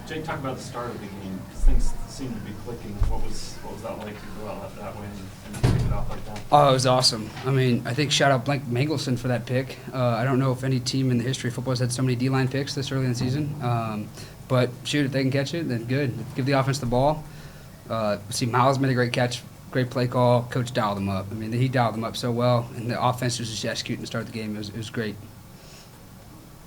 Jake, talk about the start of the game, because things seem to be clicking. What was that like to go out that way and kick it off like that? Oh, it was awesome. I mean, I think shout out Blake Mangelson for that pick. I don't know if any team in the history of football has had so many D-line picks this early in the season. But shoot, if they can catch it, then good. Give the offense the ball. See, Miles made a great catch, great play call. Coach dialed them up. I mean, he dialed them up so well, and the offense was just executing to start the game. It was great.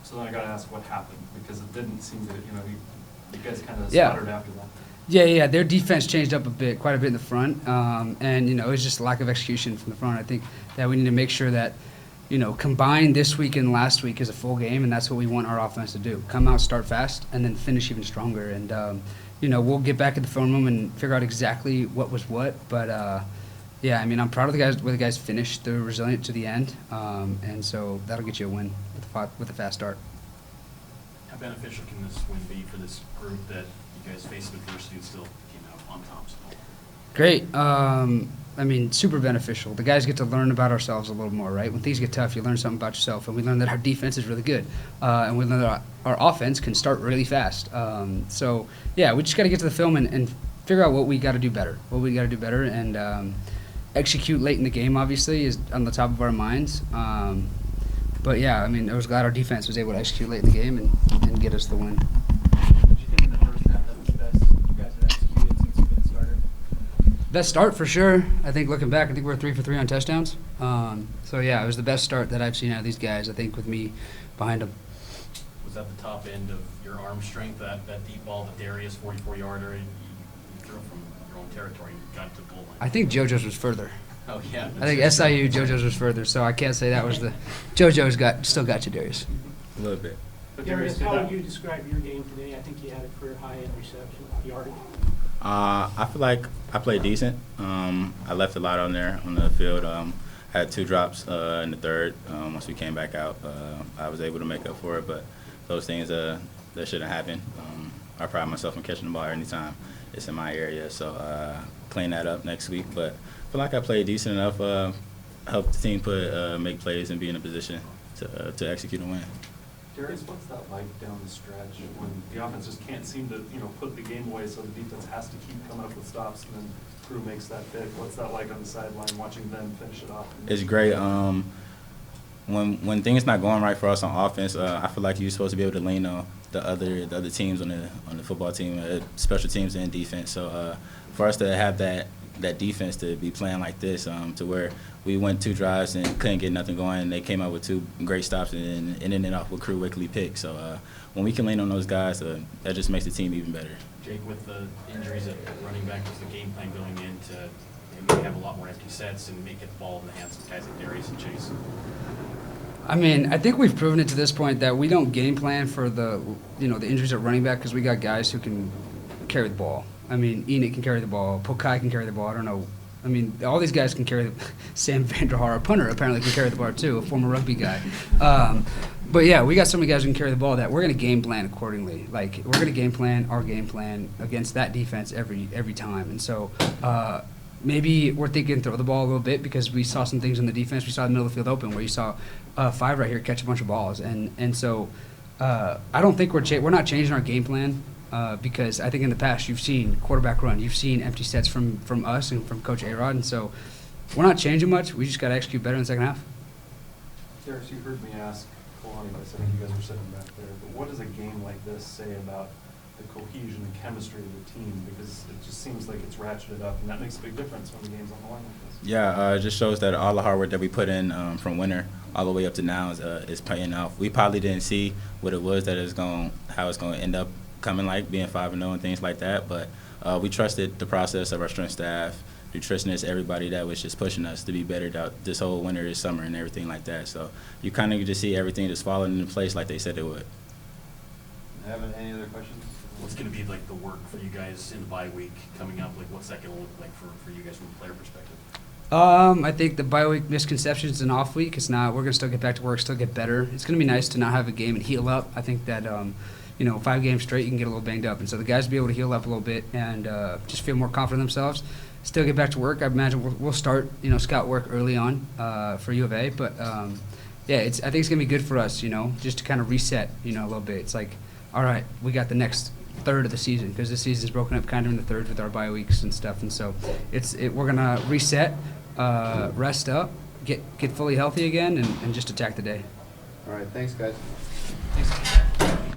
So then I got to ask what happened, because it didn't seem to, you guys kind of sputtered after that. Yeah, their defense changed up quite a bit in the front, and it was just lack of execution from the front. I think that we need to make sure that, combine this week and last week is a full game, and that's what we want our offense to do. Come out, start fast, and then finish even stronger. And we'll get back in the film room and figure out exactly what was what. But yeah, I mean, I'm proud of the guys where the guys finished. They're resilient to the end, and so that'll get you a win with a fast start. How beneficial can this win be for this group that you guys faced adversity and still came out on top? Great. I mean, super beneficial. The guys get to learn about ourselves a little more, right? When things get tough, you learn something about yourself, and we learn that our defense is really good, and we learn that our offense can start really fast. So, yeah, we just got to get to the film and figure out what we got to do better, and execute late in the game, obviously, is on the top of our minds. But, yeah, I mean, I was glad our defense was able to execute late in the game and get us the win. Did you think in the first half that was the best you guys had executed since you've been started? Best start for sure. I think looking back, I think we're 3 for 3 on touchdowns. So, yeah, it was the best start that I've seen out of these guys, I think, with me behind them. Was that the top end of your arm strength, that deep ball, the Darius 44-yarder, you threw from your own territory and got to the goal line? I think JoJo's was further. Oh, yeah. I think SIU, JoJo's was further, so I can't say that was the – JoJo's still got you, Darius. A little bit. But Darius, how would you describe your game today? I think you had a career high in reception yardage. I feel like I played decent. I left a lot on there on the field. Had 2 drops in the third. Once we came back out, I was able to make up for it. But those things that shouldn't happen. I pride myself on catching the ball anytime it's in my area. So clean that up next week. But I feel like I played decent enough. Help the team make plays and be in a position to execute and win. Darius, what's that like down the stretch when the offense just can't seem to, put the game away, so the defense has to keep coming up with stops, and then Crew makes that pick? What's that like on the sideline watching them finish it off? It's great. When things not going right for us on offense, I feel like you're supposed to be able to lean on the other teams on the football team, special teams and defense. So for us to have that defense to be playing like this, to where we went 2 drives and couldn't get nothing going, and they came out with 2 great stops and ended it off with Crew Wickley pick. So when we can lean on those guys, that just makes the team even better. Jake, with the injuries at running back, was the game plan going in to maybe have a lot more empty sets and make it the ball in the hands of guys like Darius and Chase? I mean, I think we've proven it to this point that we don't game plan for the injuries at running back because we got guys who can carry the ball. I mean, Enoch can carry the ball. Pokai can carry the ball. I don't know. I mean, all these guys can carry the Sam Vanderhaar, a punter, apparently can carry the ball too, a former rugby guy. But, yeah, we got so many guys who can carry the ball that we're going to game plan accordingly. Like, we're going to game plan our game plan against that defense every time. And so maybe we're thinking throw the ball a little bit because we saw some things in the defense. We saw the middle of the field open where you saw 5 right here catch a bunch of balls. And so I don't think we're not changing our game plan. Because I think in the past you've seen quarterback run, you've seen empty sets from us and from Coach A-Rod, and so we're not changing much. We just got to execute better in the second half. Darius, you heard me ask Kalani this. I think you guys were sitting back there. But what does a game like this say about the cohesion and chemistry of the team? Because it just seems like it's ratcheted up, and that makes a big difference when the game's on the line like this. Yeah, it just shows that all the hard work that we put in from winter all the way up to now is paying off. We probably didn't see what it was how it's going to end up coming like being 5-0 and things like that, but we trusted the process of our strength staff, nutritionists, everybody that was just pushing us to be better this whole winter, this summer, and everything like that. So you kind of just see everything just falling into place like they said it would. Having any other questions? What's going to be like the work for you guys in the bye week coming up? Like, what's that going to look like for you guys from a player perspective? I think the bye week misconception is an off week. It's not. We're going to still get back to work, still get better. It's going to be nice to not have a game and heal up. I think that 5 games straight, you can get a little banged up. And so the guys will be able to heal up a little bit and just feel more confident in themselves, still get back to work. I imagine we'll start, scout work early on for U of A. But, I think it's going to be good for us, just to kind of reset, a little bit. It's like, all right, we got the next third of the season, because this season's broken up kind of into thirds with our bye weeks and stuff. And so we're going to reset, rest up, get fully healthy again, and just attack the day. All right, thanks, guys.